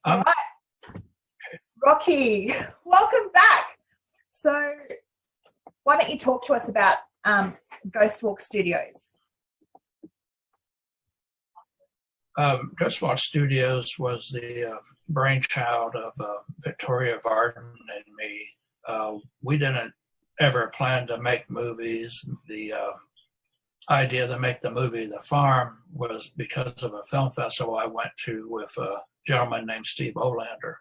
All right. Rocky, welcome back. So why don't you talk to us about Ghostwalk Studios? Ghostwalk Studios was the brainchild of Victoria Varden and me. We didn't ever plan to make movies. The idea to make the movie The Farm was because of a film festival I went to with a gentleman named Steve Olander.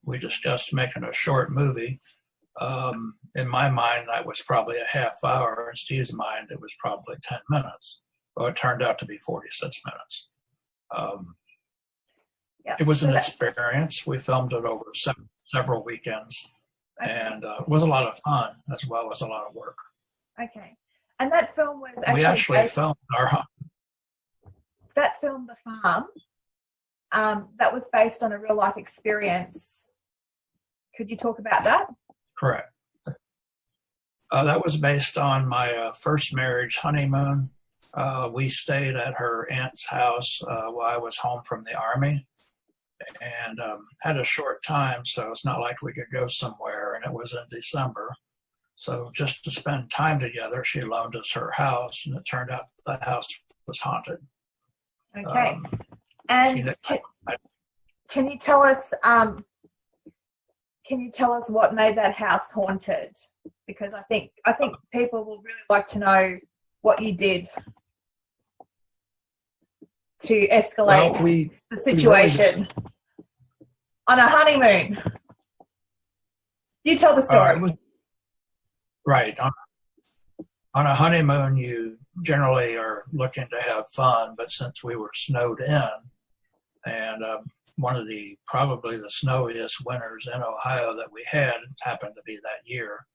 We discussed making a short movie. In my mind, that was probably a half hour. In Steve's mind, it was probably 10 minutes. Well, it turned out to be 46 minutes. It was an experience. We filmed it over several weekends, and it was a lot of fun as well as a lot of work. Okay. And that film was actually... We actually filmed our... That film, The Farm, that was based on a real-life experience. Could you talk about that? Correct. That was based on my first marriage, Honeymoon. We stayed at her aunt's house while I was home from the Army, and had a short time, so it's not like we could go somewhere, and it was in December. So just to spend time together, she loaned us her house, and it turned out the house was haunted. Okay. And can you tell us what made that house haunted? Because I think people will really like to know what you did to escalate the situation on a honeymoon. You tell the story. Right. On a honeymoon, you generally are looking to have fun, but since we were snowed in, and one of probably the snowiest winters in Ohio that we had happened to be that year.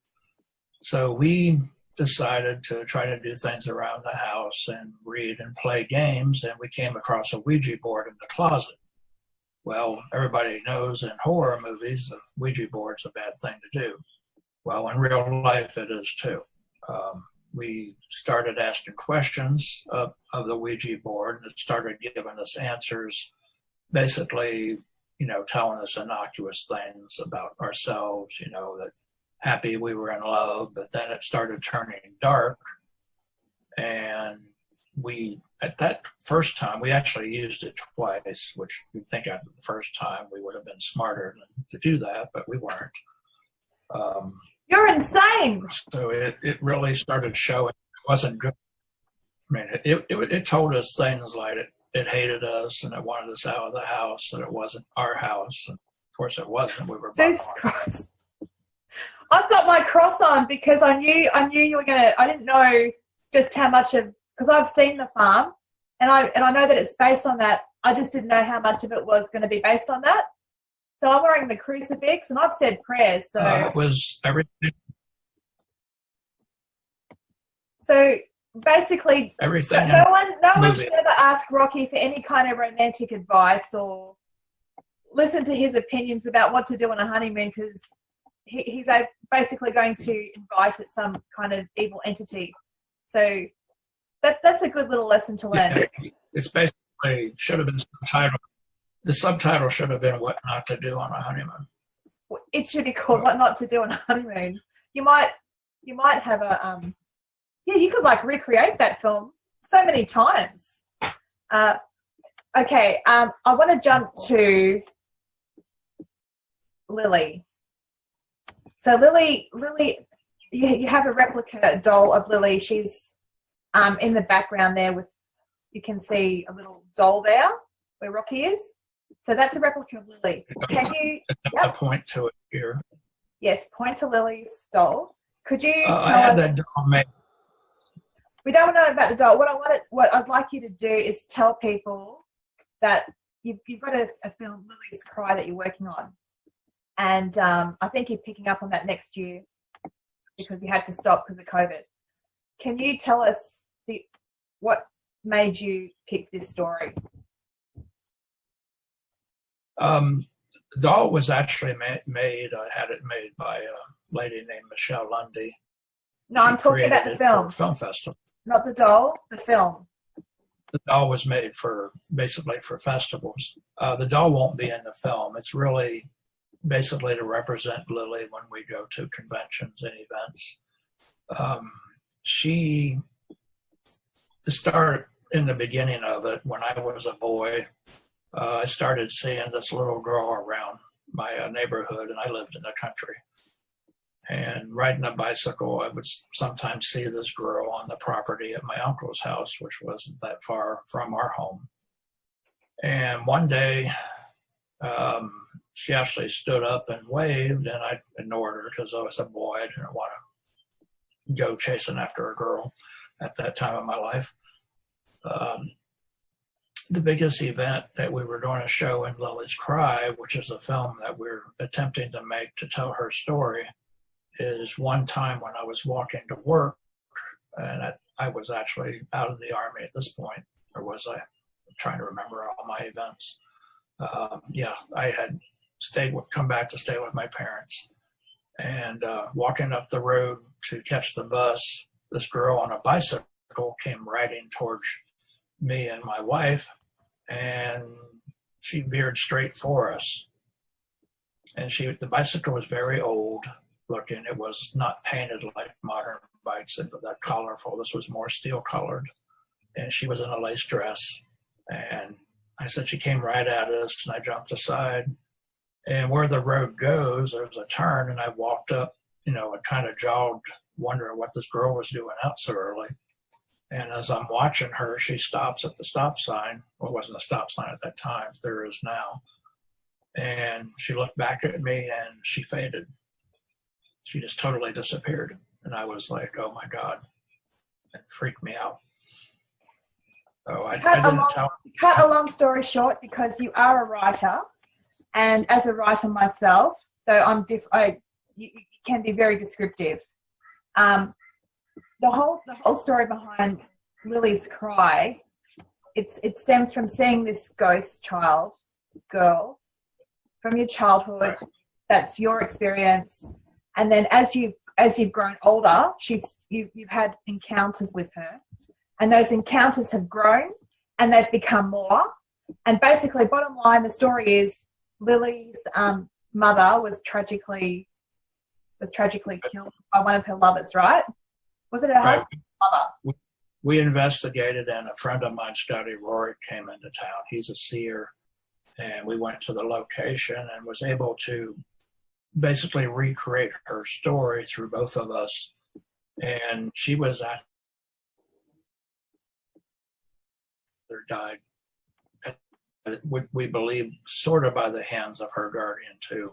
So we decided to try to do things around the house and read and play games, and we came across a Ouija board in the closet. Well, everybody knows in horror movies, the Ouija board's a bad thing to do. Well, in real life, it is too. We started asking questions of the Ouija board, and it started giving us answers, basically, telling us innocuous things about ourselves, that happy we were in love, but then it started turning dark. And at that first time, we actually used it twice, which you think after the first time we would have been smarter to do that, but we weren't. You're insane. So it really started showing it wasn't good. I mean, it told us things like it hated us and it wanted us out of the house, and it wasn't our house. And of course it wasn't. We were Jesus Christ. I've got my cross on because I knew you were gonna. I didn't know just how much because I've seen The Farm, and I know that it's based on that. I just didn't know how much of it was going to be based on that. So I'm wearing the crucifix, and I've said prayers. So it was everything. So basically, everything. So no one should ever ask Rocky for any kind of romantic advice or listen to his opinions about what to do on a honeymoon, because he's basically going to invite some kind of evil entity. So that's a good little lesson to learn. Yeah, it's basically should have been subtitled. The subtitle should have been "What Not to Do on a Honeymoon." It should be called "What Not to Do on a Honeymoon." You might have a you could recreate that film so many times. Okay, I want to jump to Lily. So Lily, you have a replica doll of Lily. She's in the background there you can see a little doll there where Rocky is. So that's a replica of Lily. Can you point to it here? Yes, point to Lily's doll. Could you tell us? I had that doll made. We don't know about the doll. What I'd like you to do is tell people that you've got a film, Lily's Cry, that you're working on. And I think you're picking up on that next year because you had to stop because of COVID. Can you tell us what made you pick this story? The doll was actually made. I had it made by a lady named Michelle Lundy. No, I'm talking about the film. For film festival. Not the doll, the film. The doll was made for basically for festivals. The doll won't be in the film. It's really basically to represent Lily when we go to conventions and events. To start in the beginning of it, when I was a boy, I started seeing this little girl around my neighborhood, and I lived in the country. And riding a bicycle, I would sometimes see this girl on the property at my uncle's house, which wasn't that far from our home. And one day, she actually stood up and waved, and I ignored her because I was a boy. I didn't want to go chasing after a girl at that time of my life. The biggest event that we were doing a show in Lilly's Cry, which is a film that we're attempting to make to tell her story, is one time when I was walking to work, and I was actually out of the Army at this point, or was I? I'm trying to remember all my events. Yeah, I had come back to stay with my parents, and walking up the road to catch the bus, this girl on a bicycle came riding towards me and my wife, and she veered straight for us. And the bicycle was very old looking. It was not painted like modern bikes that are colorful. This was more steel colored, and she was in a lace dress. And I said, she came right at us, and I jumped aside. And where the road goes, there's a turn, and I walked up, and kind of jogged, wondering what this girl was doing out so early. And as I'm watching her, she stops at the stop sign. Well, it wasn't a stop sign at that time. There is now. And she looked back at me, and she faded. She just totally disappeared. And I was like, oh, my God. It freaked me out. So I didn't tell. Cut a long story short, because you are a writer, and as a writer myself, though you can be very descriptive. The whole story behind Lilly's Cry, it stems from seeing this ghost girl from your childhood. Right. That's your experience, and then as you've grown older, you've had encounters with her, and those encounters have grown, and they've become more. And basically, bottom line, the story is Lilly's mother was tragically killed by one of her lovers, right? Was it her husband? Mother? We investigated, and a friend of mine, Scotty Rory, came into town. He's a seer, and we went to the location and was able to basically recreate her story through both of us. And she was died, we believe, sort of by the hands of her guardian too.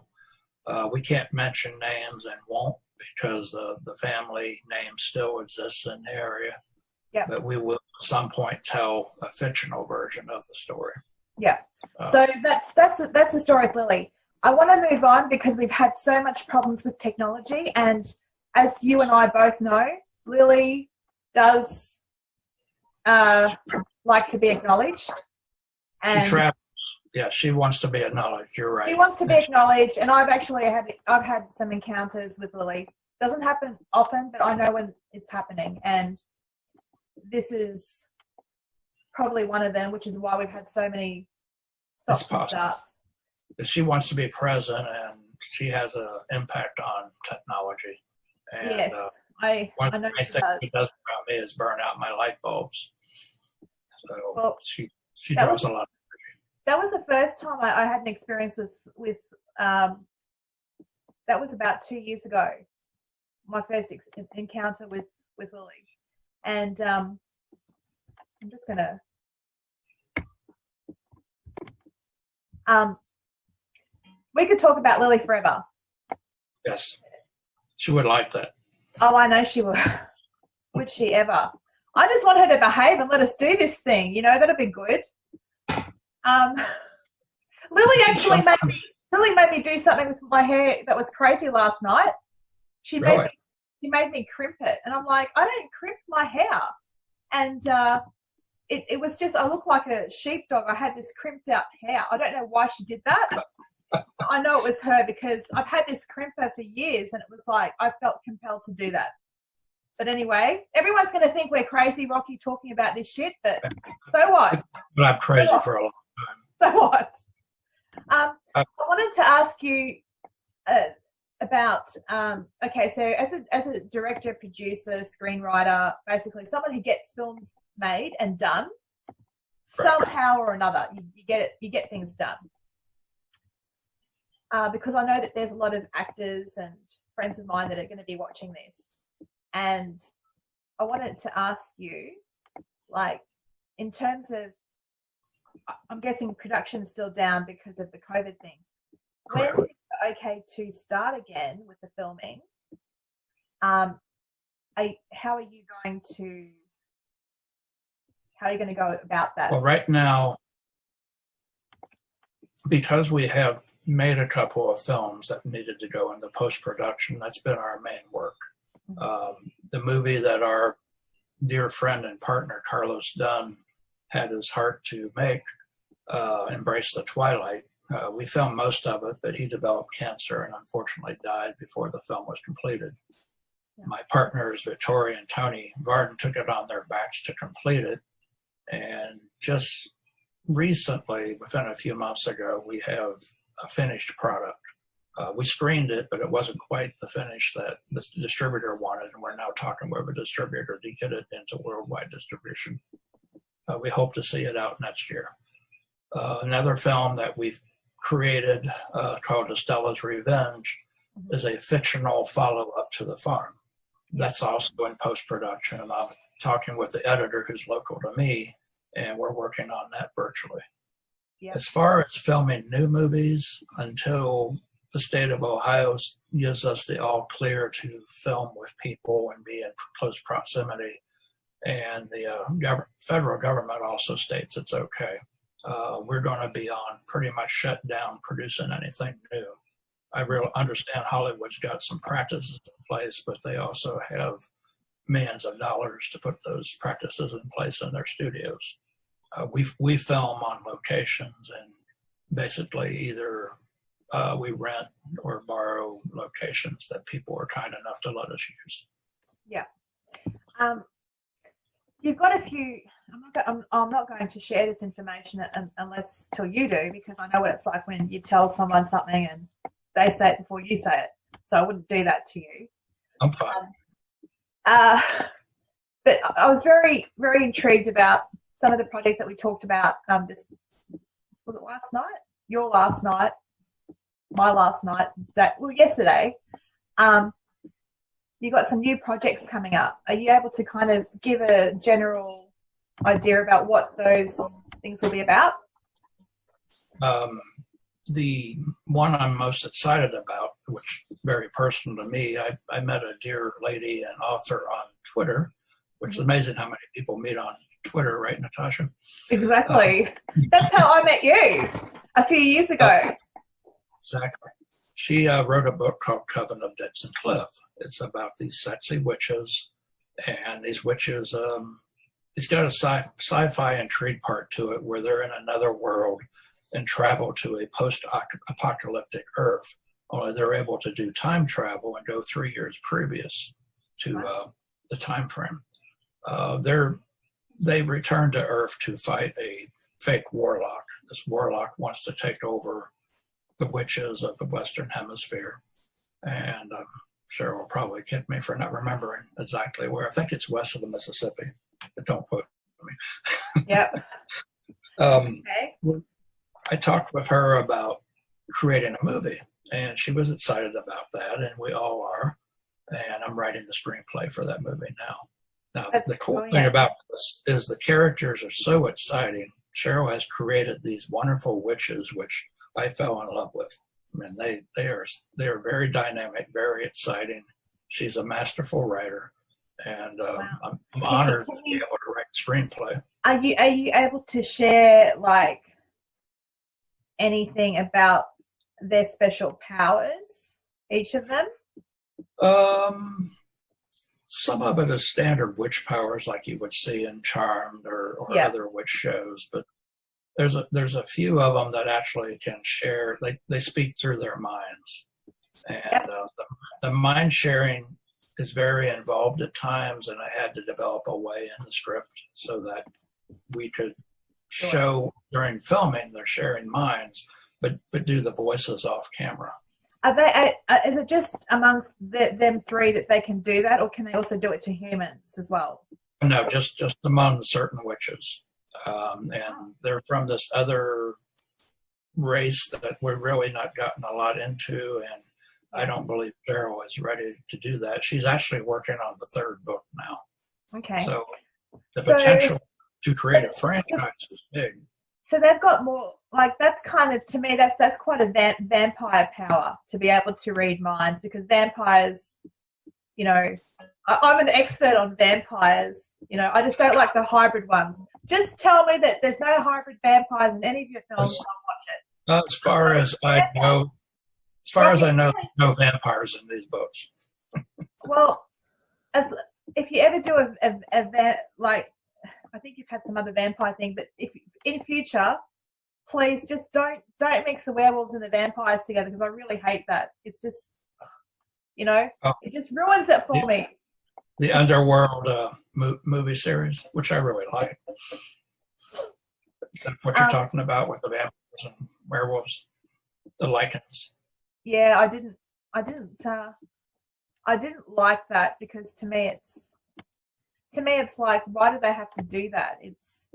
We can't mention names and won't, because the family name still exists in the area. Yeah. But we will at some point tell a fictional version of the story. Yeah. So that's the story of Lilly. I want to move on because we've had so much problems with technology, and as you and I both know, Lilly does like to be acknowledged. And she wants to be acknowledged. You're right. She wants to be acknowledged, and I've had some encounters with Lilly. Doesn't happen often, but I know when it's happening, and this is probably one of them, which is why we've had so many stops and starts. She wants to be present, and she has an impact on technology. And, yes, I know she does. What she does around me is burn out my light bulbs. So she draws a lot. That was the first time I had an experience with that was about 2 years ago, my first encounter with Lilly. And I'm just going to we could talk about Lilly forever. Yes, she would like that. Oh, I know she would. Would she ever? I just want her to behave and let us do this thing. That'd be good. Lilly made me do something with my hair that was crazy last night. She made me crimp it, and I'm like, I don't crimp my hair. And it was just, I look like a sheepdog. I had this crimped out hair. I don't know why she did that. I know it was her because I've had this crimper for years, and it was like I felt compelled to do that. But anyway, everyone's going to think we're crazy, Rocky, talking about this shit, but so what? But I'm crazy for a long time. So what? I wanted to ask you about, okay, so as a director, producer, screenwriter, basically someone who gets films made and done, somehow or another, you get things done. Because I know that there's a lot of actors and friends of mine that are going to be watching this. And I wanted to ask you, like, in terms of, I'm guessing production's still down because of the COVID thing. When is it okay to start again with the filming? How are you going to go about that? Well, right now, because we have made a couple of films that needed to go into post-production, that's been our main work. The movie that our dear friend and partner Carlos Dunn had his heart to make, Embrace the Twilight, we filmed most of it, but he developed cancer and unfortunately died before the film was completed. Yeah. My partners, Victoria and Tony Varden, took it on their backs to complete it. And just recently, within a few months ago, we have a finished product. We screened it, but it wasn't quite the finish that the distributor wanted, and we're now talking with a distributor to get it into worldwide distribution. We hope to see it out next year. Another film that we've created called Estella's Revenge is a fictional follow-up to The Farm. That's also in post-production, and I'm talking with the editor who's local to me, and we're working on that virtually. Yep. As far as filming new movies, until the state of Ohio gives us the all clear to film with people and be in close proximity, and the federal government also states it's okay, we're going to be on pretty much shut down producing anything new. I really understand Hollywood's got some practices in place, but they also have millions of dollars to put those practices in place in their studios. We film on locations, and basically either we rent or borrow locations that people are kind enough to let us use. Yeah. You've got a few, I'm not going to share this information unless till you do, because I know what it's like when you tell someone something and they say it before you say it. So I wouldn't do that to you. I'm fine. But I was very, very intrigued about some of the projects that we talked about. Was it last night? Your last night, my last night. Yesterday. You got some new projects coming up. Are you able to kind of give a general idea about what those things will be about? The one I'm most excited about, which is very personal to me, I met a dear lady and author on Twitter, which is amazing how many people meet on Twitter, right, Natasha? Exactly. That's how I met you a few years ago. Exactly. She wrote a book called Coven of Dixon Cliff. It's about these sexy witches, and these witches, it's got a sci-fi intrigue part to it where they're in another world and travel to a post-apocalyptic Earth. Only they're able to do time travel and go 3 years previous to the time frame. They return to Earth to fight a fake warlock. This warlock wants to take over the witches of the Western Hemisphere. And Cheryl will probably kick me for not remembering exactly where. I think it's west of the Mississippi, but don't quote me. Yep. Okay. I talked with her about creating a movie, and she was excited about that, and we all are. And I'm writing the screenplay for that movie now. Now, the cool thing about this is the characters are so exciting. Cheryl has created these wonderful witches, which I fell in love with. I mean, they are very dynamic, very exciting. She's a masterful writer, and I'm honored to be able to write the screenplay. Are you able to share like anything about their special powers, each of them? Some of it is standard witch powers like you would see in Charmed or other witch shows, but there's a few of them that actually can share. They speak through their minds, and the mind sharing is very involved at times, and I had to develop a way in the script so that we could show during filming they're sharing minds, but do the voices off camera. Are they? Is it just amongst them three that they can do that, or can they also do it to humans as well? No, just among certain witches, and they're from this other race that we're really not gotten a lot into, and I don't believe Cheryl is ready to do that. She's actually working on the third book now. Okay. So the potential to create a franchise is big. So they've got more, like, that's kind of, to me, that's quite a vampire power to be able to read minds, because vampires, you know, I'm an expert on vampires. You know, I just don't like the hybrid ones. Just tell me that there's no hybrid vampires in any of your films, I'll watch it. As far as I know, there's no vampires in these books. Well, if you ever do like, I think you've had some other vampire thing, but if in future, please just don't mix the werewolves and the vampires together, because I really hate that. It's just, you know, it just ruins it for me. The Underworld movie series, which I really like. Is that what you're talking about with the vampires and werewolves, the lichens? Yeah, I didn't like that, because to me it's like, why do they have to do that? It's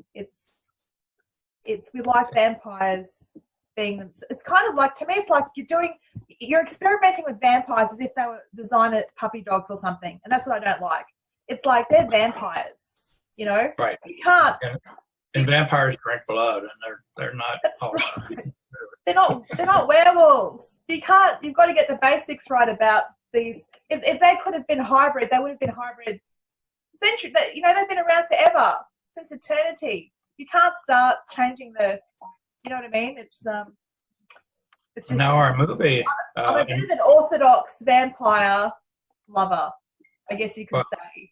we like vampires being, it's kind of like, to me it's like you're experimenting with vampires as if they were designer puppy dogs or something, and that's what I don't like. It's like, they're vampires, you know? Right. You can't. And vampires drink blood, and they're not. Right. They're not werewolves. You've got to get the basics right about these. If they could have been hybrid, they would have been hybrid century. You know, they've been around forever, since eternity. You can't start changing the. You know what I mean? It's just. Now our movie. I'm a bit of an orthodox vampire lover, I guess you could say.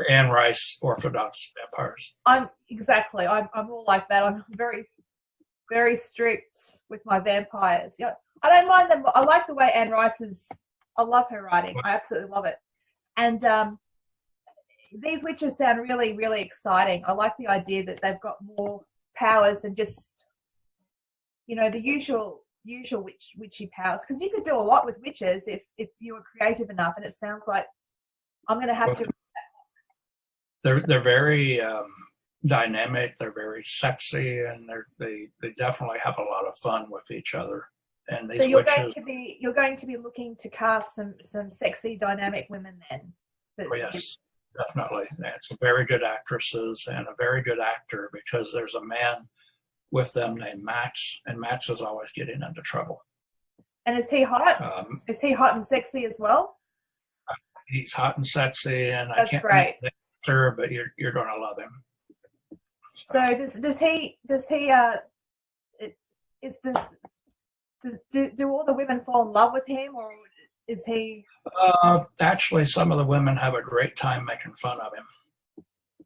Anne Rice, orthodox vampires. I'm all like that. I'm very, very strict with my vampires. Yeah, I don't mind them. I like the way Anne Rice is. I love her writing. I absolutely love it. And these witches sound really, really exciting. I like the idea that they've got more powers than just, you know, the usual witchy powers. Because you could do a lot with witches if you were creative enough. And it sounds like I'm going to have to. They're very dynamic. They're very sexy, and they definitely have a lot of fun with each other. And these so you're witches, going to be looking to cast some sexy, dynamic women then. Yes, definitely. And some very good actresses and a very good actor, because there's a man with them named Max, and Max is always getting into trouble. And is he hot? Is he hot and sexy as well? He's hot and sexy, and that's I can't great. Sure, but you're going to love him. So do all the women fall in love with him, or is he? Actually, some of the women have a great time making fun of him.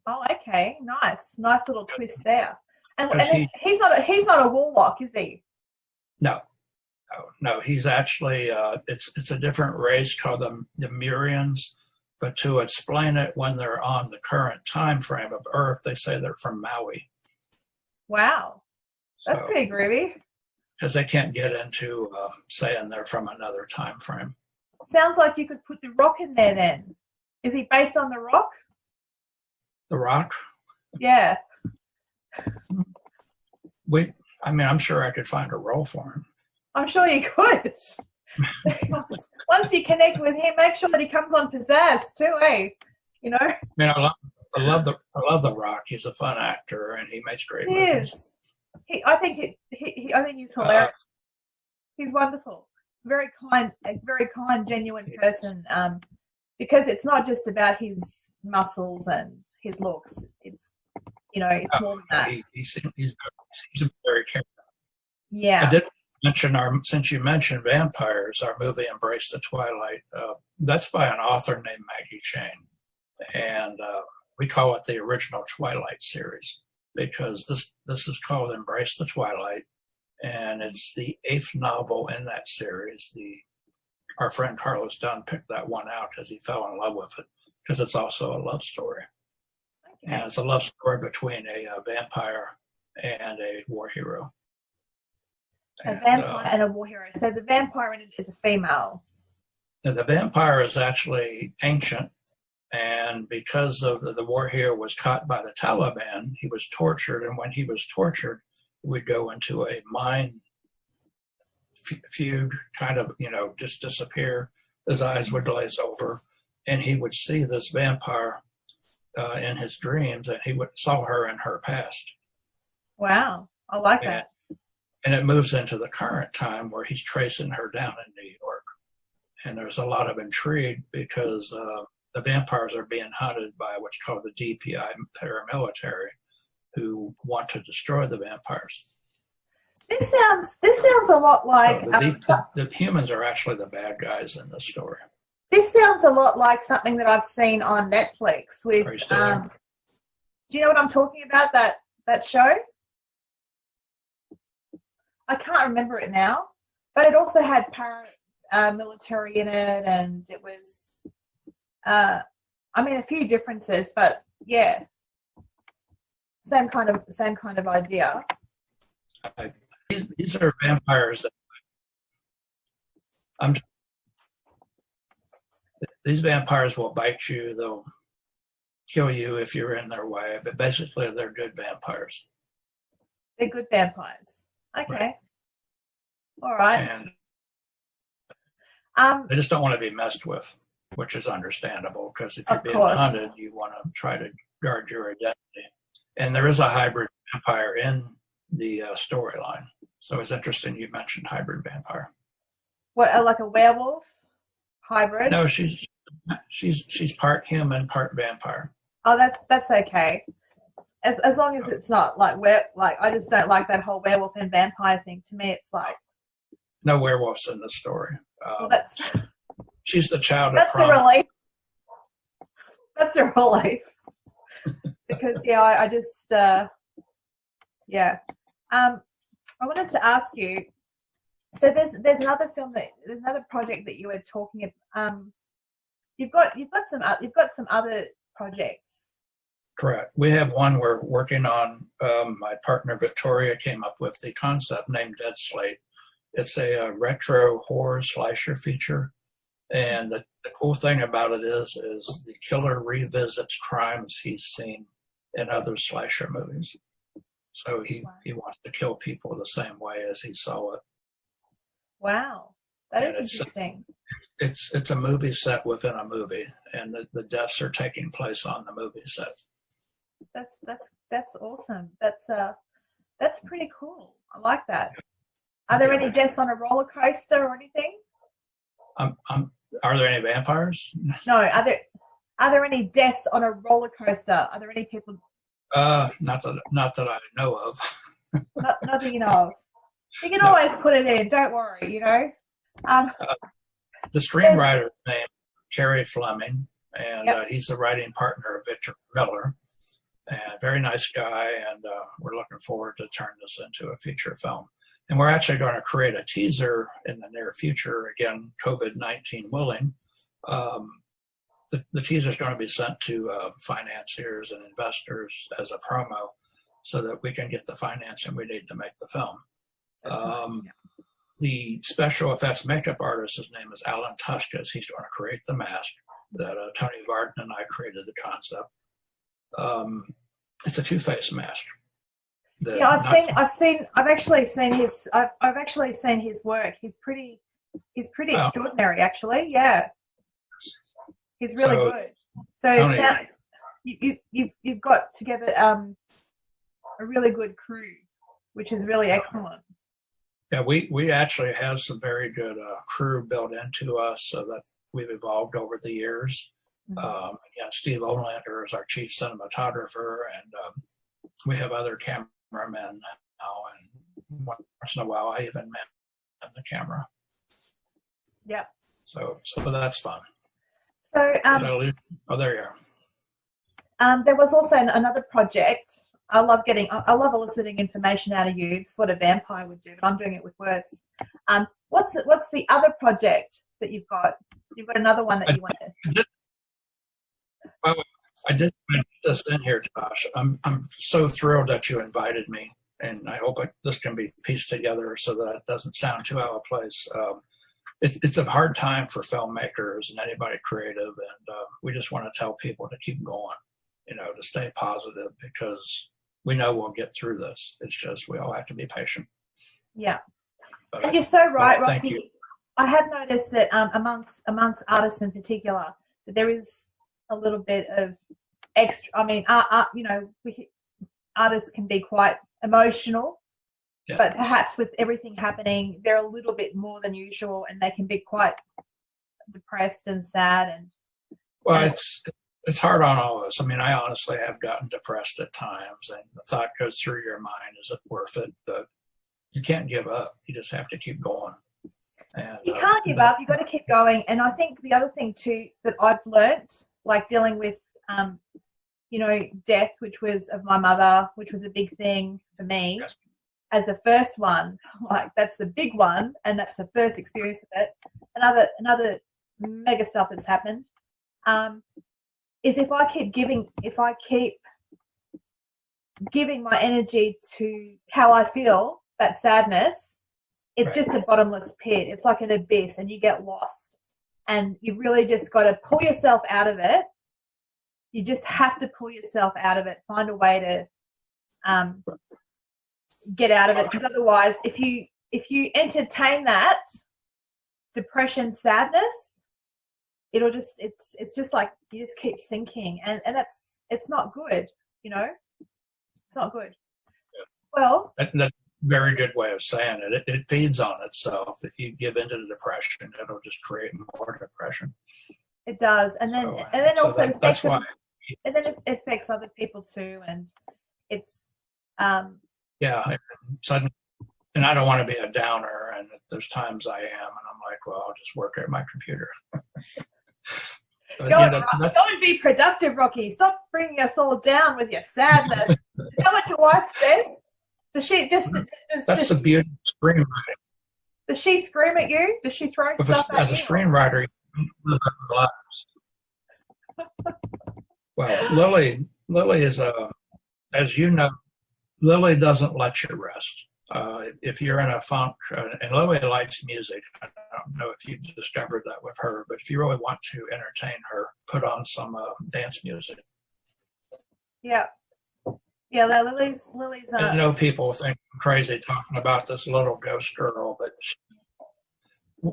Oh, okay, nice little twist there. And he's not a warlock, is he? No. He's actually it's a different race called the Murians. But to explain it, when they're on the current time frame of Earth, they say they're from Maui. Wow, that's pretty groovy. Because they can't get into saying they're from another time frame. Sounds like you could put the Rock in there then. Is he based on the Rock? The Rock? Yeah. I'm sure I could find a role for him. I'm sure you could. Once you connect with him, make sure that he comes on Pizazz too, eh? You know. I love the Rock. He's a fun actor, and he makes great movies. I think he's hilarious. He's wonderful. A very kind, genuine person. Because it's not just about his muscles and his looks. It's more than that. He seems very caring. Yeah. I did mention since you mentioned vampires, our movie Embrace the Twilight. That's by an author named Maggie Shane, and we call it the original Twilight series because this is called Embrace the Twilight, and it's the 8th novel in that series. The our friend Carlos Dunn picked that one out because he fell in love with it, because it's also a love story. Okay. And it's a love story between a vampire and a war hero. A vampire and a war hero. So the vampire in it is a female. And the vampire is actually ancient, and because of the war hero was caught by the Taliban, he was tortured, and when he was tortured, he would go into a mind fugue, kind of, just disappear. His eyes would glaze over, and he would see this vampire in his dreams, and he saw her in her past. Wow, I like that. And it moves into the current time where he's tracing her down in New York. And there's a lot of intrigue because the vampires are being hunted by what's called the DPI paramilitary, who want to destroy the vampires. This sounds a lot like the humans are actually the bad guys in this story. This sounds a lot like something that I've seen on Netflix with. Do you know what I'm talking about? That show? I can't remember it now, but it also had paramilitary in it, and it was, a few differences, but yeah, same kind of idea. These are vampires that these vampires will bite you. They'll kill you if you're in their way, but basically they're good vampires. They're good vampires. Okay. Right. All right. And they just don't want to be messed with, which is understandable, because if you're being hunted, you want to try to guard your identity. And there is a hybrid vampire in the storyline. So it's interesting you mentioned hybrid vampire. What, like a werewolf hybrid? No, she's part human, part vampire. Oh, that's okay. As long as it's not like I just don't like that whole werewolf and vampire thing. To me, it's like no werewolves in the story. Well, she's the child of prom. That's a relief. That's a relief. Because I just I wanted to ask you. So there's another project that you were talking about. You've got some other projects. Correct. We have one we're working on. My partner Victoria came up with the concept named Dead Slate. It's a retro horror slasher feature, and the cool thing about it is the killer revisits crimes he's seen in other slasher movies. So he wants to kill people the same way as he saw it. Wow, that is interesting. It's a movie set within a movie, and the deaths are taking place on the movie set. That's awesome. That's pretty cool. I like that. Are there any deaths on a roller coaster or anything? Are there any vampires? No. Are there any deaths on a roller coaster? Are there any people? Not that I know of. not that you know of. You can always put it in. Don't worry. The screenwriter named Kerry Fleming, and he's the writing partner of Victor Miller. And very nice guy, and we're looking forward to turn this into a feature film. And we're actually going to create a teaser in the near future, again, COVID-19 willing. The teaser is going to be sent to financiers and investors as a promo so that we can get the financing we need to make the film. The special effects makeup artist, his name is Alan Tushkas. He's going to create the mask that Tony Varden and I created the concept. It's a two-face mask. I've actually seen his work. He's pretty extraordinary, actually. Yeah, he's really good. So Tony, you've got together a really good crew, which is really excellent. Yeah, we actually have some very good crew built into us, so that we've evolved over the years. Mm-hmm. Steve Olander is our chief cinematographer, and we have other cameramen now, and once in a while I even man the camera. Yeah. So that's fun. So there you are. There was also another project. I love eliciting information out of you. It's what a vampire would do, but I'm doing it with words. What's the other project that you've got another one that you want to. Well, I did put this in here, Josh. I'm so thrilled that you invited me, and I hope this can be pieced together so that it doesn't sound too out of place. It's a hard time for filmmakers and anybody creative, and we just want to tell people to keep going, to stay positive, because we know we'll get through this. It's just we all have to be patient. Yeah, and you're so right, Rocky. Thank you. I have noticed that amongst artists in particular, that there is a little bit of extra. I mean, artists can be quite emotional. Yeah. But perhaps with everything happening, they're a little bit more than usual, and they can be quite depressed and sad. Well, it's hard on all of us. I mean, I honestly have gotten depressed at times, and the thought goes through your mind, is it worth it? But you can't give up. You just have to keep going. And, you can't give up. You've got to keep going. And I think the other thing too that I've learnt, like dealing with, death, which was of my mother, which was a big thing for me. Yes. As the first one, like that's the big one, and that's the first experience with it. Another mega stuff that's happened is if I keep giving my energy to how I feel, that sadness, it's just a bottomless pit. It's like an abyss, and you get lost. And you really just got to pull yourself out of it. You just have to pull yourself out of it. Find a way to get out of it, because otherwise, if you entertain that depression, sadness, it's just like you just keep sinking, and it's not good. It's not good. Yeah. Well, that's a very good way of saying it. It feeds on itself. If you give into the depression, it'll just create more depression. It does, and then also that's why. And then it affects other people too, and it's yeah, and I don't want to be a downer, and there's times I am, and I'm like, well, I'll just work at my computer. But, don't be productive, Rocky. Stop bringing us all down with your sadness. You know what your wife says? Does she That's the beauty of screenwriting. Does she scream at you? Does she throw stuff at you? As a screenwriter, you live our lives. Well, Lily is as you know, Lily doesn't let you rest. If you're in a funk, and Lily likes music, I don't know if you discovered that with her, but if you really want to entertain her, put on some dance music. Yeah. Yeah, Lily's. I know people think I'm crazy talking about this little ghost girl, but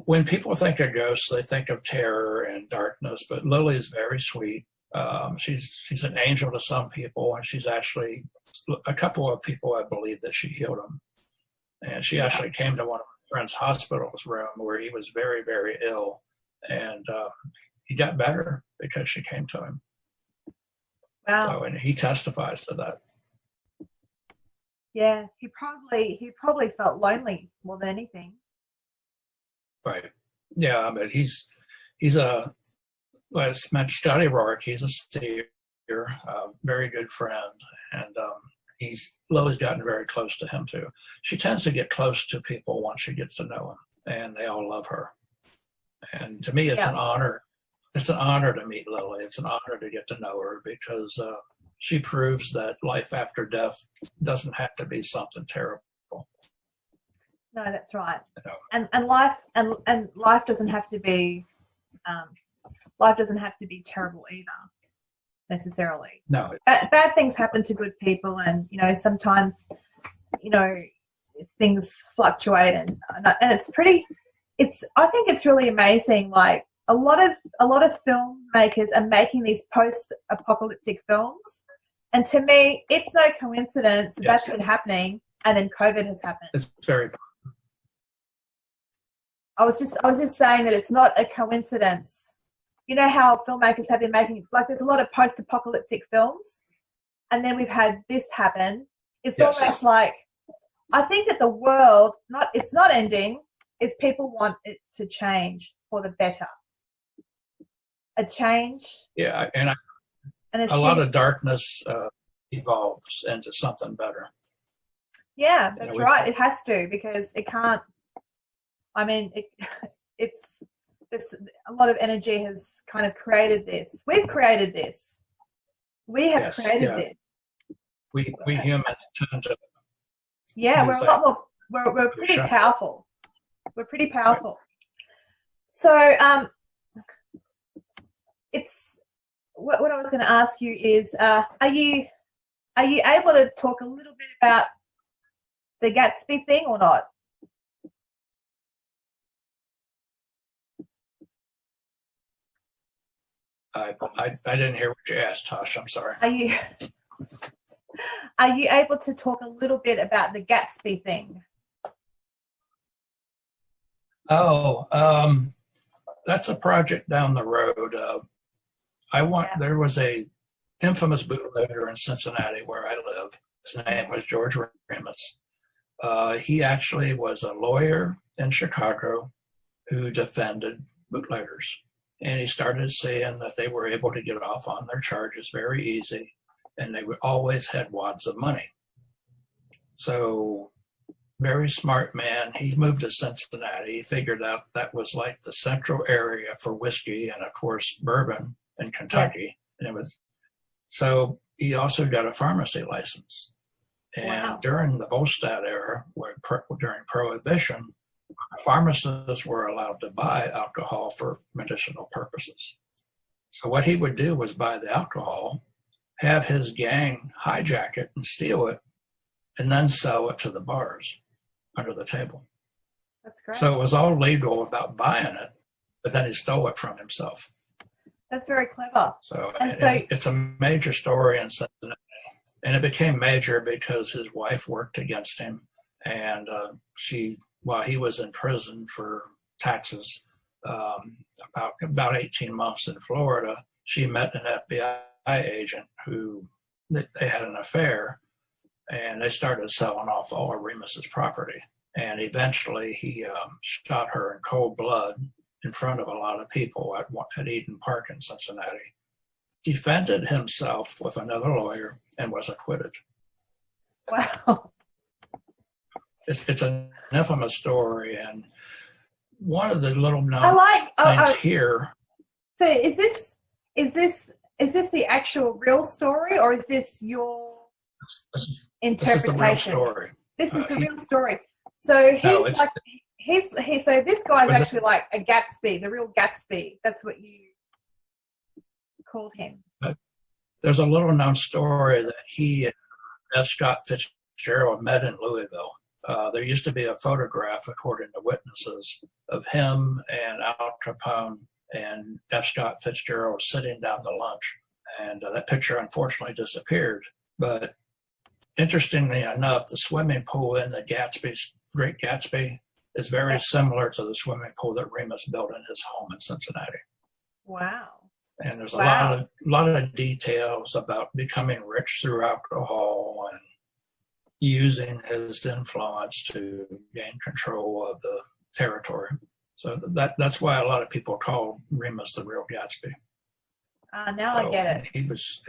when people think of ghosts, they think of terror and darkness, but Lily's very sweet. She's an angel to some people, and she's actually, a couple of people, I believe, that she healed them. And she actually came to one of my friend's hospital's room where he was very, very ill, and he got better because she came to him. Wow. So, and he testifies to that. Yeah, he probably felt lonely more than anything. Right. Yeah, but he's as mentioned, Scotty Rourke, he's a seer, very good friend, and Lily's gotten very close to him too. She tends to get close to people once she gets to know them, and they all love her. And to me, it's an honor. It's an honor to meet Lily. It's an honor to get to know her, because she proves that life after death doesn't have to be something terrible. No, that's right. And life doesn't have to be terrible either, necessarily. No. Bad things happen to good people, and sometimes things fluctuate, and it's pretty. I think it's really amazing. Like a lot of filmmakers are making these post-apocalyptic films, and to me, it's no coincidence that's been happening, and then COVID has happened. It's very. I was just saying that it's not a coincidence. You know how filmmakers have been making, like, there's a lot of post-apocalyptic films, and then we've had this happen. It's almost like, I think that the world, it's not ending, it's people want it to change for the better. A change. Yeah, and a lot of darkness evolves into something better. Yeah, that's right. It has to, because it can't. I mean, this, a lot of energy has kind of created this. We've created this. We have created this. We humans tend to. Yeah, we're a lot more. We're pretty powerful. We're pretty powerful. So it's what I was going to ask you is, are you able to talk a little bit about the GATSBY thing or not? I didn't hear what you asked, Tosh. I'm sorry. Are you able to talk a little bit about the GATSBY thing? Oh, that's a project down the road. There was a infamous bootlegger in Cincinnati where I live. His name was George REMUS. He actually was a lawyer in Chicago who defended bootleggers. And he started seeing that they were able to get off on their charges very easy, and they always had wads of money. So, very smart man. He moved to Cincinnati. He figured out that was like the central area for whiskey and, of course, bourbon in Kentucky. Yeah. And so he also got a pharmacy license. And during the Volstead era, during Prohibition, pharmacists were allowed to buy alcohol for medicinal purposes. So what he would do was buy the alcohol, have his gang hijack it and steal it, and then sell it to the bars under the table. That's great. So it was all legal about buying it, but then he stole it from himself. That's very clever. So it's a major story in Cincinnati. And it became major because his wife worked against him, and while he was in prison for taxes, about 18 months in Florida, she met an FBI agent who they had an affair, and they started selling off all of Remus's property. And eventually he shot her in cold blood in front of a lot of people at Eden Park in Cincinnati, defended himself with another lawyer, and was acquitted. Wow. It's an infamous story, and one of the little known things here. So is this the actual real story, or is this your interpretation? This is the real story. This is the real story. So so this guy's actually like a GATSBY, the real GATSBY. That's what you called him. There's a little known story that he and F. Scott Fitzgerald met in Louisville. There used to be a photograph, according to witnesses, of him and Al Capone and F. Scott Fitzgerald sitting down to lunch. And that picture unfortunately disappeared. But interestingly enough, the swimming pool in the Great Gatsby is very similar to the swimming pool that Remus built in his home in Cincinnati. Wow. And there's a lot of details about becoming rich through alcohol and using his influence to gain control of the territory. So that's why a lot of people call Remus the real Gatsby. I get it. He was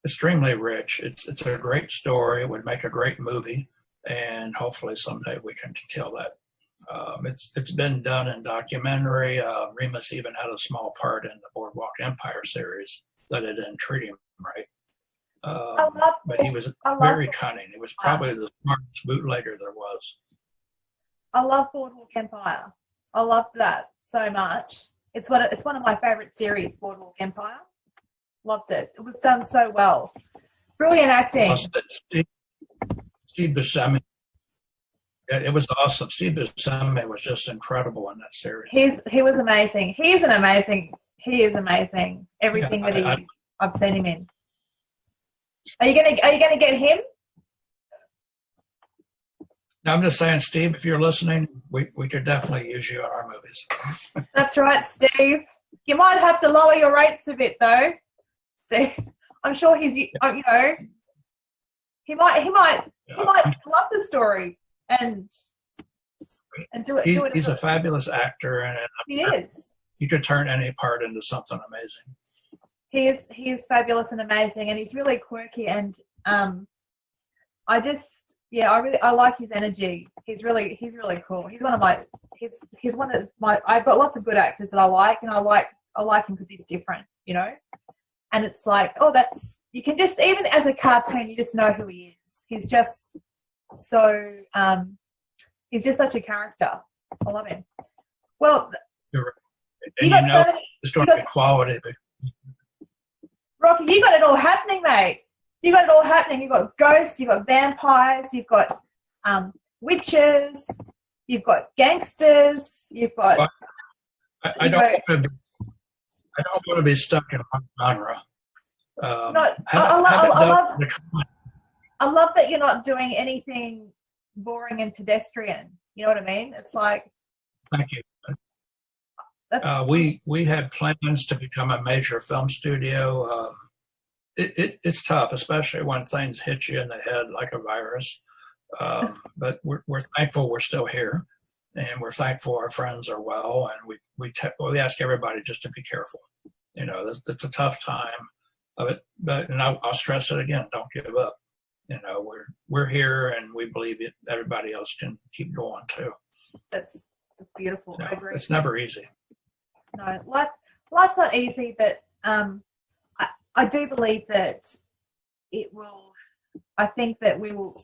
extremely rich. It's a great story. It would make a great movie, and hopefully someday we can tell that. It's been done in documentary. Remus even had a small part in the Boardwalk Empire series that it didn't treat him right. But he was very cunning. He was probably the smartest bootlegger there was. I love Boardwalk Empire. I love that so much. It's one of my favorite series, Boardwalk Empire. Loved it. It was done so well. Brilliant acting. Steve Buscemi. It was awesome. Steve Buscemi was just incredible in that series. He was amazing. He is amazing. Everything that I've seen him in. Are you gonna get him? I'm just saying, Steve, if you're listening, we could definitely use you in our movies. That's right, Steve. You might have to lower your rates a bit, though, Steve. I'm sure he's, he might love the story and do it. He's a fabulous actor, and he is. You could turn any part into something amazing. He is fabulous and amazing, and he's really quirky, and I just Yeah, I like his energy. He's really cool. He's one of my I've got lots of good actors that I like, and I like him because he's different, you know. And it's like, oh, you can just, even as a cartoon, you just know who he is. He's just so he's just such a character. I love him. Well, you're right. And you know, it's going to be quality. Rocky, you got it all happening, mate. You got it all happening. You've got ghosts, you've got vampires, you've got witches, you've got gangsters, you've got. Well, I don't want to be stuck in one genre. I love that you're not doing anything boring and pedestrian. You know what I mean? It's like. Thank you. We had plans to become a major film studio. It's tough, especially when things hit you in the head like a virus. But we're thankful we're still here, and we're thankful our friends are well. And we ask everybody just to be careful. You know, it's a tough time, but and I'll stress it again: don't give up. You know, we're here, and we believe everybody else can keep going too. That's beautiful. You know, I agree. it's never easy. No, life's not easy, but I do believe that it will. I think that we will.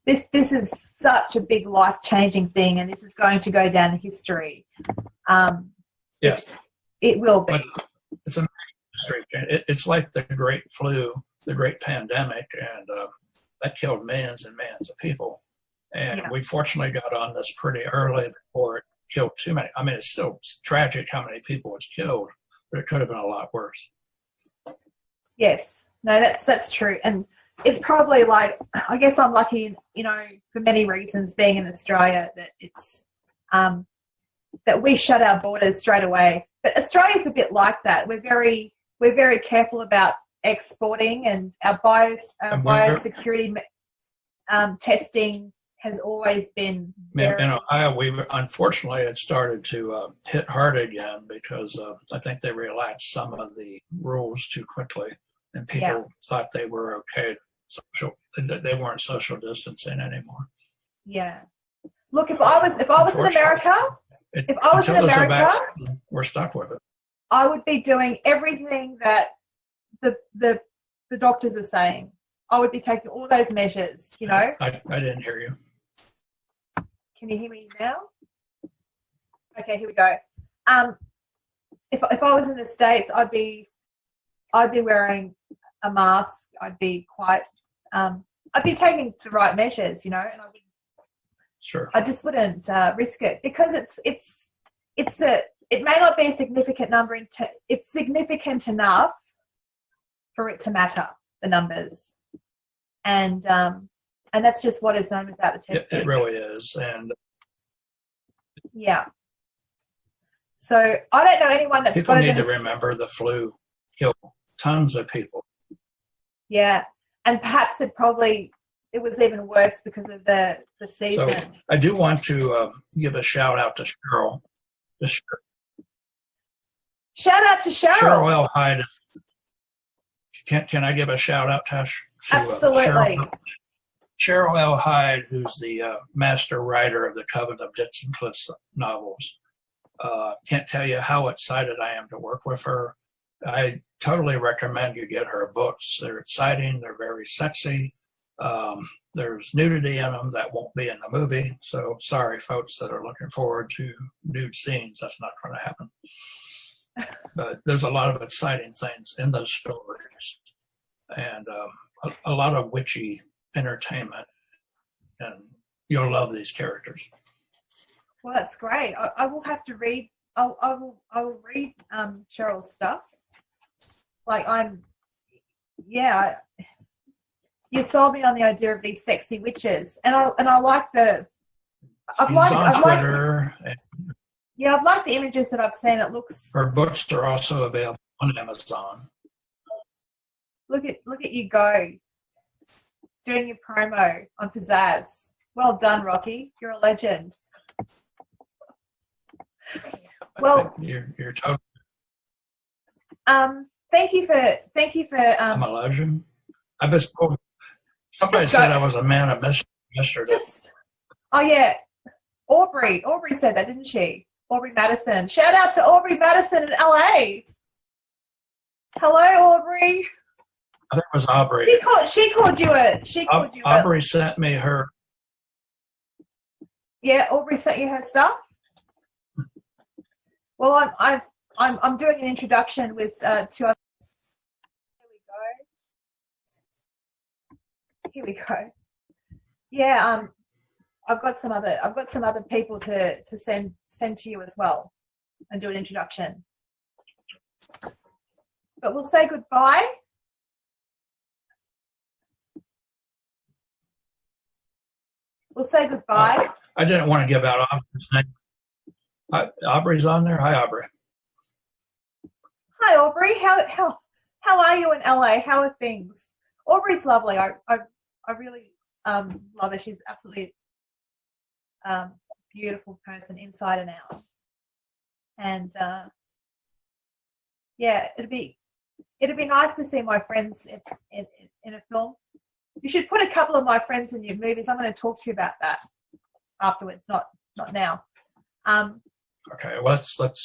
This is such a big life-changing thing, and this is going to go down in history. Yes, it will be. But it's a history. It's like the Great Flu, the Great Pandemic, and that killed millions and millions of people. And we fortunately got on this pretty early before it killed too many. I mean, it's still tragic how many people it's killed, but it could have been a lot worse. Yes, no, that's true. And it's probably like, I guess I'm lucky, you know, for many reasons being in Australia, that it's, that we shut our borders straight away. But Australia's a bit like that. We're very careful about exporting, and our biosecurity testing has always been very... In Ohio, unfortunately it started to hit hard again because I think they relaxed some of the rules too quickly, and people thought they were okay. They weren't social distancing anymore. Yeah. Look, if I was in America, we're stuck with it. I would be doing everything that the doctors are saying. I would be taking all those measures, you know. I didn't hear you. Can you hear me now? Okay, here we go. If I was in the States, I'd be wearing a mask. I'd be quite. I'd be taking the right measures, you know, and I just wouldn't risk it, because it may not be a significant number. It's significant enough for it to matter, the numbers, and that's just what is known without the testing. It really is, and yeah. So I don't know anyone that's people need to remember the flu killed tons of people. Yeah, and perhaps it was even worse because of the season. So I do want to give a shout out to Cheryl. Shout out to Cheryl. Cheryl L. Hyde. Can I give a shout out to Absolutely. Cheryl L. Hyde, who's the master writer of the Coven of Dixon Cliffs novels. Can't tell you how excited I am to work with her. I totally recommend you get her books. They're exciting. They're very sexy. There's nudity in them that won't be in the movie. So sorry, folks that are looking forward to nude scenes. That's not going to happen. But there's a lot of exciting things in those stories, and a lot of witchy entertainment, and you'll love these characters. Well, that's great. I will have to read. I will read Cheryl's stuff. Like you sold me on the idea of these sexy witches, and I like the. I've liked the images that I've seen. It looks. Her books are also available on Amazon. Look at you go, doing your promo on Pizazz. Well done, Rocky. You're a legend. Well, you're totally. Thank you for. I'm a legend. I've been told Somebody Just said go. I was a man of mystery yesterday. Oh yeah, Aubrey said that, didn't she? Aubrey Madison. Shout out to Aubrey Madison in LA. Hello, Aubrey. I think it was Aubrey. She called you Aubrey sent me her. Yeah, Aubrey sent you her stuff. Well, I'm doing an introduction with two other. Here we go. Yeah, I've got some other people to send to you as well, and do an introduction. But we'll say goodbye. We'll say goodbye. I didn't want to give out Aubrey's name. Aubrey's on there. Hi, Aubrey. Hi, Aubrey. How are you in LA? How are things? Aubrey's lovely. I really love her. She's absolutely beautiful person inside and out. And yeah, it'd be nice to see my friends in a film. You should put a couple of my friends in your movies. I'm going to talk to you about that afterwards, not now. Okay, let's not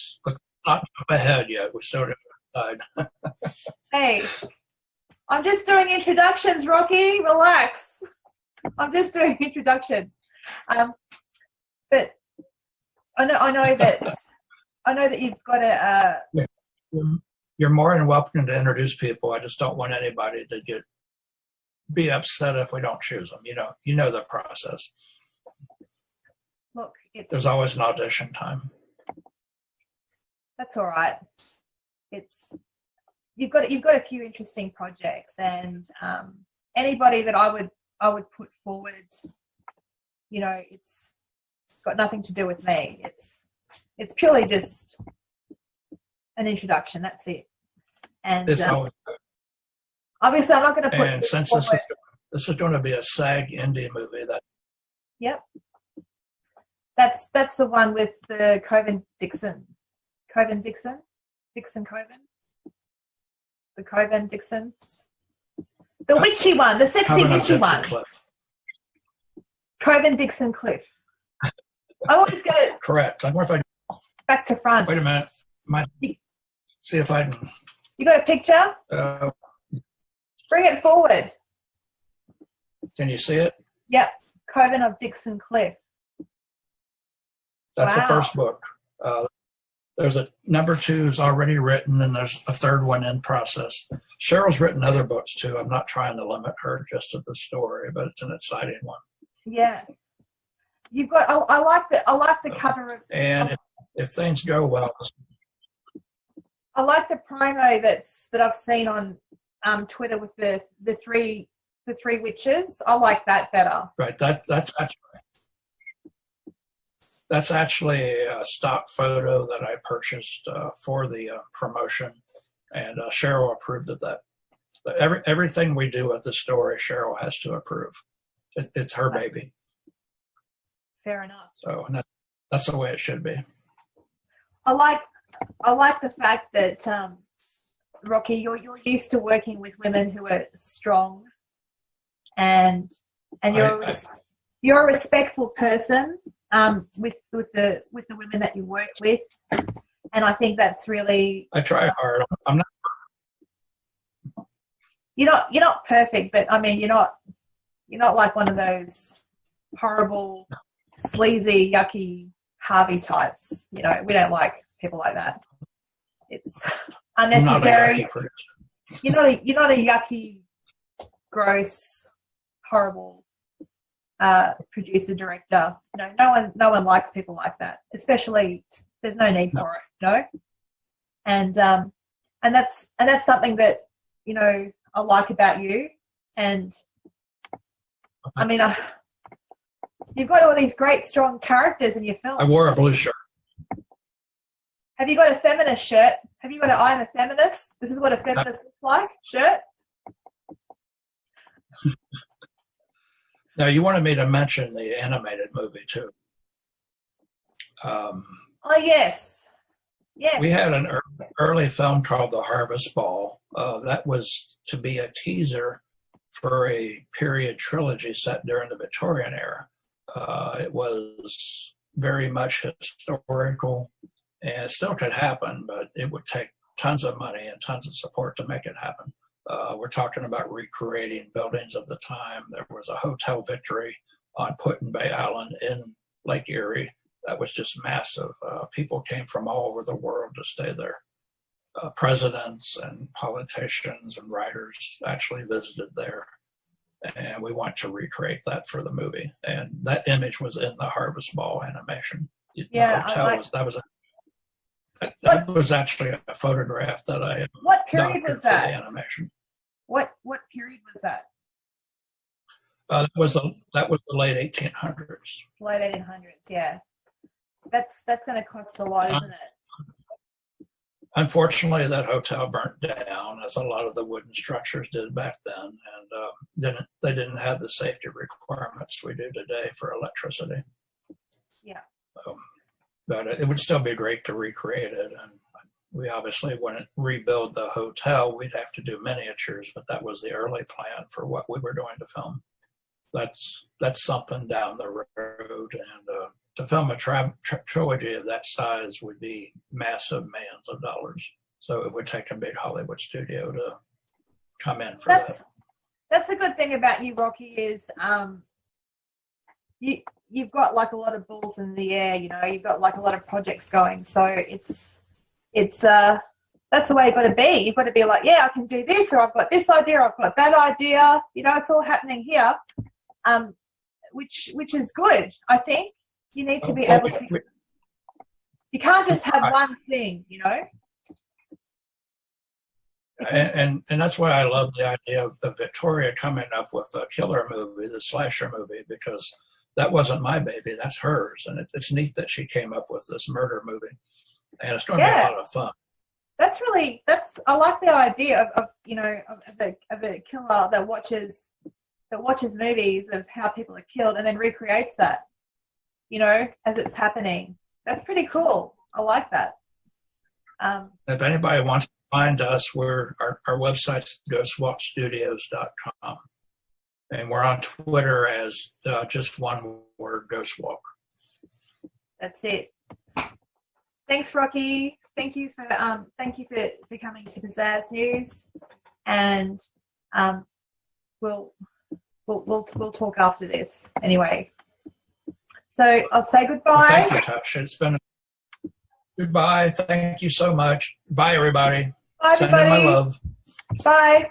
jump ahead yet. We're still outside. Hey, I'm just doing introductions, Rocky. Relax. I'm just doing introductions. But I know that you've got a. You're more than welcome to introduce people. I just don't want anybody to be upset if we don't choose them. You know the process. Look, there's always an audition time. That's all right. You've got a few interesting projects, and anybody that I would put forward, it's got nothing to do with me. It's purely just an introduction. That's it. And obviously, I'm not going to put. And since this is going to be a SAG indie movie, Yep. That's the one with the Coven Dixon. The Coven Dixon. The witchy one, the sexy witchy one. Coven Dixon Cliff. I always get it. Correct. I wonder if I back to front. Wait a minute. See if I can. You got a picture? Bring it forward. Can you see it? Yep. Coven of Dixon Cliff. That's the first book. There's a number 2 is already written, and there's a third one in process. Cheryl's written other books too. I'm not trying to limit her just to the story, but it's an exciting one. Yeah. You've got. I like the cover of. And if things go well. I like the promo that I've seen on Twitter with the three witches. I like that better. Right. That's actually a stock photo that I purchased for the promotion, and Cheryl approved of that. But everything we do with the story, Cheryl has to approve. It's her baby. Fair enough. So that's the way it should be. I like the fact that Rocky, you're used to working with women who are strong, and you're a respectful person with the women that you work with, and I think that's really. I try hard. I'm not. You're not perfect, but I mean you're not like one of those horrible, sleazy, yucky Harvey types. We don't like people like that. It's unnecessary. You're not a yucky, gross, horrible producer director. No one likes people like that. Especially, there's no need for it. And that's something that I like about you. And I mean, you've got all these great, strong characters in your film. I wore a blue shirt. Have you got a feminist shirt? Have you got an I'm a feminist? This is what a feminist looks like shirt? Now, you wanted me to mention the animated movie, too. Oh, yes. Yes. We had an early film called The Harvest Ball. That was to be a teaser for a period trilogy set during the Victorian era. It was very much historical, and it still could happen, but it would take tons of money and tons of support to make it happen. We're talking about recreating buildings of the time. There was a Hotel Victory on Put-in-Bay Island in Lake Erie that was just massive. People came from all over the world to stay there. Presidents and politicians and writers actually visited there. And we want to recreate that for the movie. And that image was in the Harvest Ball animation. Yeah, that was actually a photograph that I what period was that? For the animation. What period was that? That was the late 1800s. Late 1800s, yeah. That's going to cost a lot, isn't it? Unfortunately, that hotel burnt down, as a lot of the wooden structures did back then, and they didn't have the safety requirements we do today for electricity. Yeah. But it would still be great to recreate it, and we obviously wouldn't rebuild the hotel. We'd have to do miniatures, but that was the early plan for what we were going to film. That's something down the road, and to film a trilogy of that size would be massive millions of dollars. So it would take a big Hollywood studio to come in for that. That's a good thing about you, Rocky, is you've got like a lot of balls in the air, you know, you've got like a lot of projects going. So it's that's the way you've got to be. You've got to be like, yeah, I can do this, or I've got this idea, or I've got that idea. You know, it's all happening here, which is good, I think. You need to be able to. You can't just have one thing, you know. And that's why I love the idea of Victoria coming up with a killer movie, the slasher movie, because that wasn't my baby, that's hers, and it's neat that she came up with this murder movie, and it's going to be a lot of fun. I like the idea of you know of a killer that watches movies of how people are killed and then recreates that, you know, as it's happening. That's pretty cool. I like that. If anybody wants to find us, our website's ghostwalkstudios.com. And we're on Twitter as just one word, Ghostwalk. That's it. Thanks, Rocky. Thank you for coming to Pizazz News, and we'll talk after this anyway. So I'll say goodbye. Well, thank you, Tasha. It's been goodbye. Thank you so much. Bye, everybody. Bye, everybody. Send in my love. Bye.